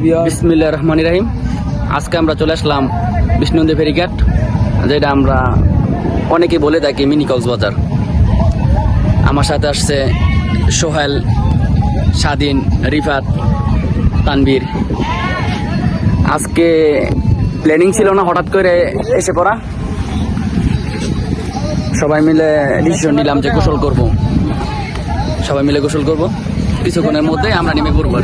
বিসমিল্লাহির রহমানির রহিম। আজকে আমরা চলে আসলাম বিষ্ণুনদী ফেরিঘাট, যেটা আমরা অনেকেই বলে থাকি মিনি কক্সবাজার। আমার সাথে আসছে সোহেল, স্বাধীন, রিফাত, তানভীর। আজকে প্ল্যানিং ছিল না, হঠাৎ করে এসে পড়া। সবাই মিলে ডিসিশন নিলাম যে গোসল করব, সবাই মিলে গোসল করব। কিছুক্ষণের মধ্যে আমরা নেমে পড়ব।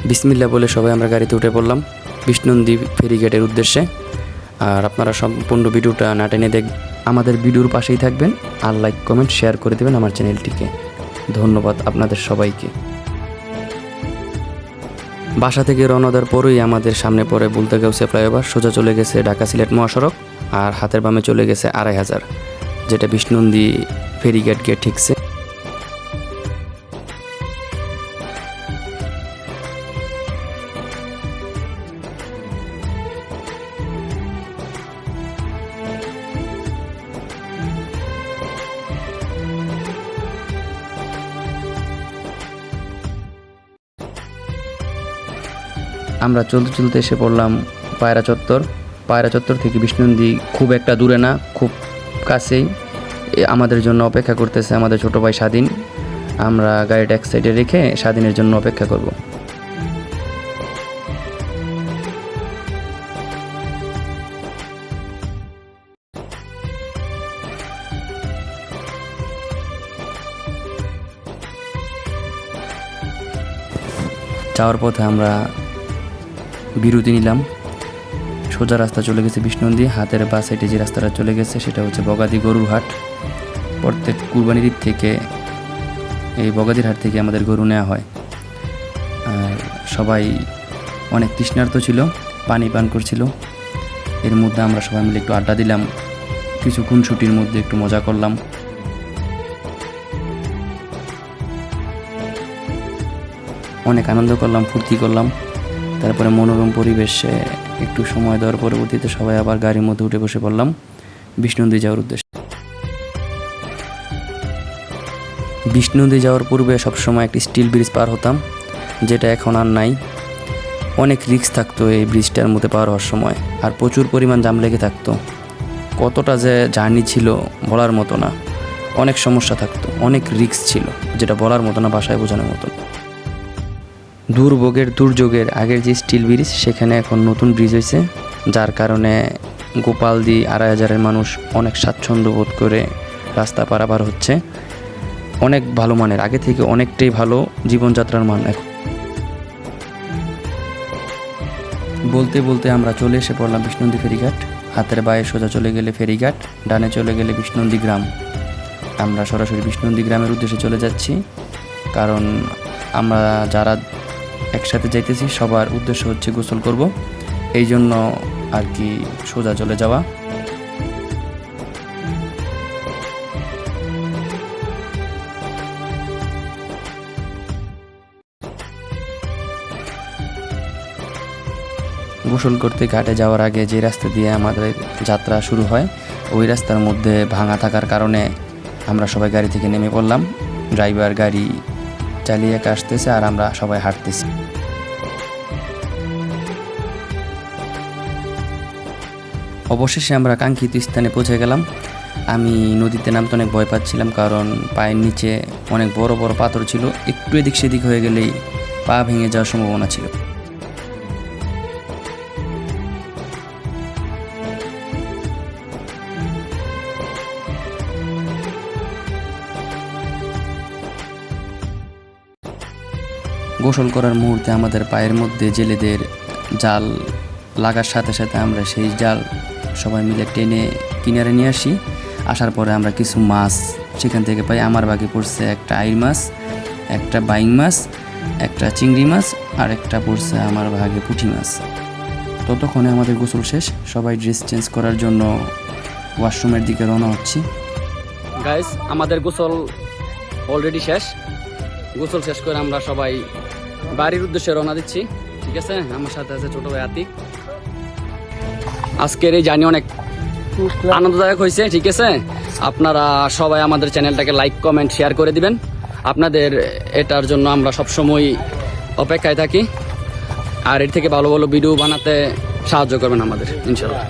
বিসমিল্লাহ বলে সবাই আমরা গাড়িতে উঠে পড়লাম বিষ্ণুনদী ফেরিঘাটের উদ্দেশ্যে। আর আপনারা সম্পূর্ণ ভিডিওটা না টেনে আমাদের ভিডিওর পাশেই থাকবেন, আর লাইক কমেন্ট শেয়ার করে দেবেন আমার চ্যানেলটিকে। ধন্যবাদ আপনাদের সবাইকে। বাসা থেকে রওনা দেওয়ার পরেই আমাদের সামনে পড়ে বুলতাগাউসিয়া ফ্লাইওভার, সোজা চলে গেছে ঢাকা সিলেট মহাসড়ক, আর হাতের বামে চলে গেছে 2500, যেটা বিষ্ণুনদী ফেরিঘাট গিয়ে ঠিকছে। আমরা চলতে চলতে এসে পড়লাম পায়রা চত্বর। পায়রা চত্বর থেকে বিষ্ণুনদী খুব একটা দূরে না, খুব কাছেই। আমাদের জন্য অপেক্ষা করতেছে আমাদের ছোট ভাই স্বাধীন। আমরা গাড়িটা এক সাইডে রেখে স্বাধীনের জন্য অপেক্ষা করব। যাওয়ার পথে আমরা বিরতি নিলাম। সোজা রাস্তা চলে গেছে বিষ্ণুনদী। হাতের বা সাইডে যে রাস্তাটা চলে গেছে সেটা হচ্ছে বগাদি গরুর হাট। প্রত্যেক কুরবানির ঈদ থেকে এই বগাদির হাট থেকে আমাদের গরু নেওয়া হয়। আর সবাই অনেক তৃষ্ণার্ত ছিল, পানি পান করছিল। এর মধ্যে আমরা সবাই মিলে একটু আড্ডা দিলাম, কিছুক্ষণ ছুটির মধ্যে একটু মজা করলাম। অনেক আনন্দ করলাম, ফুর্তি করলাম। তারপরে মনোরম পরিবেশে একটু সময় দেওয়ার পরবর্তীতে সবাই আবার গাড়ির মধ্যে উঠে বসে পড়লাম বিষ্ণুনদী যাওয়ার উদ্দেশ্যে। বিষ্ণুনদী যাওয়ার পূর্বে সবসময় একটি স্টিল ব্রিজ পার হতাম, যেটা এখন আর নাই। অনেক রিস্ক থাকতো এই ব্রিজটার মধ্যে পার হওয়ার সময়, আর প্রচুর পরিমাণ জাম লেগে থাকতো। কতটা যে জার্নি ছিল বলার মতো না, অনেক সমস্যা থাকতো, অনেক রিস্ক ছিল, যেটা বলার মতো না, ভাষায় বোঝানোর মতো। দুর্যোগের আগের যে স্টিল ব্রিজ, সেখানে এখন নতুন ব্রিজ হয়েছে, যার কারণে গোপালদি 2500-এর মানুষ অনেক স্বাচ্ছন্দ্য বোধ করে রাস্তা পারাপার হচ্ছে। অনেক ভালো মানের, আগে থেকে অনেকটাই ভালো জীবনযাত্রার মান এখন। বলতে বলতে আমরা চলে এসে পড়লাম বিষ্ণুনদী ফেরিঘাট। হাতের বাঁয়ে সোজা চলে গেলে ফেরিঘাট, ডানে চলে গেলে বিষ্ণুনদী গ্রাম। আমরা সরাসরি বিষ্ণুনদী গ্রামের উদ্দেশ্যে চলে যাচ্ছি, কারণ আমরা যারা একসাথে যাইতেছি সবার উদ্দেশ্য হচ্ছে গোসল করব, এই জন্য আর কি সোজা চলে যাওয়া। গোসল করতে ঘাটে যাওয়ার আগে যে রাস্তা দিয়ে আমাদের যাত্রা শুরু হয়, ওই রাস্তার মধ্যে ভাঙা থাকার কারণে আমরা সবাই গাড়ি থেকে নেমে পড়লাম। ড্রাইভার গাড়ি চালিয়ে একা আসতেছে, আর আমরা সবাই হাঁটতেছি। অবশেষে আমরা কাঙ্ক্ষিত স্থানে পৌঁছে গেলাম। আমি নদীতে নামতে অনেক ভয় পাচ্ছিলাম, কারণ পায়ের নিচে অনেক বড় বড় পাথর ছিল, একটু এদিক সেদিক হয়ে গেলেই পা ভেঙে যাওয়ার সম্ভাবনা ছিল। গোসল করার মুহূর্তে আমাদের পায়ের মধ্যে জেলেদের জাল লাগার সাথে সাথে আমরা সেই জাল সবাই মিলে টেনে কিনারে নিয়ে আসি। আসার পরে আমরা কিছু মাছ সেখান থেকে পাই। আমার ভাগে পড়ছে একটা আইর মাছ, একটা বাইং মাছ, একটা চিংড়ি মাছ, আর একটা পড়ছে আমার ভাগে পুঁটি মাছ। ততক্ষণে আমাদের গোসল শেষ, সবাই ড্রেস চেঞ্জ করার জন্য ওয়াশরুমের দিকে রওনা হচ্ছি। গাইস, আমাদের গোসল অলরেডি শেষ। গোসল শেষ করে আমরা সবাই বাড়ির উদ্দেশ্যে রওনা দিচ্ছি। ঠিক আছে, আমার সাথে আছে ছোট ভাই আতিক। আজকের এই জার্নি অনেক আনন্দদায়ক হয়েছে। ঠিক আছে, আপনারা সবাই আমাদের চ্যানেলটাকে লাইক কমেন্ট শেয়ার করে দিবেন। আপনাদের এটার জন্য আমরা সবসময় অপেক্ষায় থাকি। আর এর থেকে ভালো ভালো ভিডিও বানাতে সাহায্য করবেন আমাদের ইনশাল্লাহ।